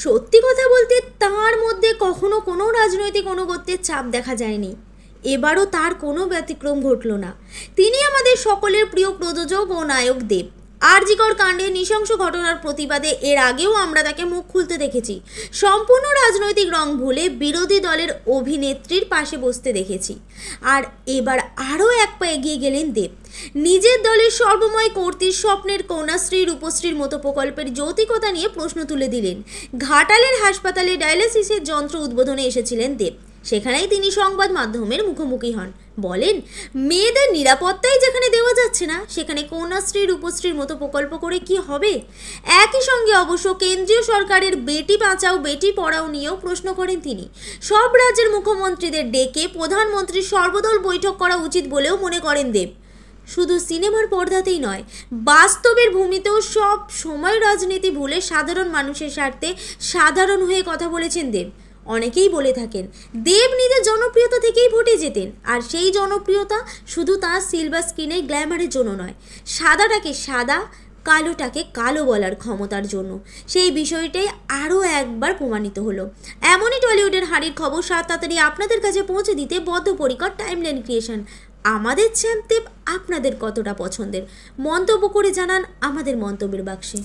সত্যি কথা বলতে তার মধ্যে কখনো কোনো রাজনৈতিক অনুগত্যের ছাপ দেখা যায়নি। এবারও তার কোনো ব্যতিক্রম ঘটল না। তিনি আমাদের সকলের প্রিয় প্রযোজক ও নায়ক দেব। আরজিকর কাণ্ডে নৃশংস ঘটনার প্রতিবাদে এর আগেও আমরা তাকে মুখ খুলতে দেখেছি। সম্পূর্ণ রাজনৈতিক রং ভুলে বিরোধী দলের অভিনেত্রীর পাশে বসতে দেখেছি। আর এবার আরও এক পা এগিয়ে গেলেন দেব। নিজের দলের সর্বময় কর্ত্রীর স্বপ্নের কন্যাশ্রী রূপশ্রীর মতো প্রকল্পের যৌক্তিকতা নিয়ে প্রশ্ন তুলে দিলেন। ঘাটালের হাসপাতালে ডায়ালিসিসের যন্ত্র উদ্বোধনে এসেছিলেন দেব। সেখানেই তিনি সংবাদ মাধ্যমের মুখোমুখি হন। বলেন, মেয়েদের নিরাপত্তাই যেখানে দেওয়া যাচ্ছে না, সেখানে কন্যাশ্রী রূপশ্রীর মতো প্রকল্প করে কি হবে? একই সঙ্গে অবশ্য কেন্দ্রীয় সরকারের বেটি বাঁচাও বেটি পড়াও নিয়েও প্রশ্ন করেন তিনি। সব রাজ্যের মুখ্যমন্ত্রীদের ডেকে প্রধানমন্ত্রীর সর্বদল বৈঠক করা উচিত বলেও মনে করেন দেব। শুধু সিনেমার পর্দাতেই নয়, বাস্তবের ভূমিতেও সব সময় রাজনীতি ভুলে সাধারণ মানুষের স্বার্থে সাধারণ হয়ে কথা বলেছেন দেব। অনেকেই বলে থাকেন দেব নিজের জনপ্রিয়তা থেকেই ভোটে যেতেন, আর সেই জনপ্রিয়তা শুধু তার সিলভার স্ক্রিনের গ্ল্যামারের জন্য নয়, সাদাটাকে সাদা কালোটাকে কালো বলার ক্ষমতার জন্য। সেই বিষয়টাই আরও একবার প্রমাণিত হলো। এমনই টলিউডের হাঁড়ির খবর তাড়াতাড়ি আপনাদের কাছে পৌঁছে দিতে বদ্ধপরিকর টাইমলাইন ক্রিয়েশন। আমাদের চ্যাম্প দেব আপনাদের কতটা পছন্দের, মন্তব্য করে জানান আমাদের মন্তব্যের বাক্সে।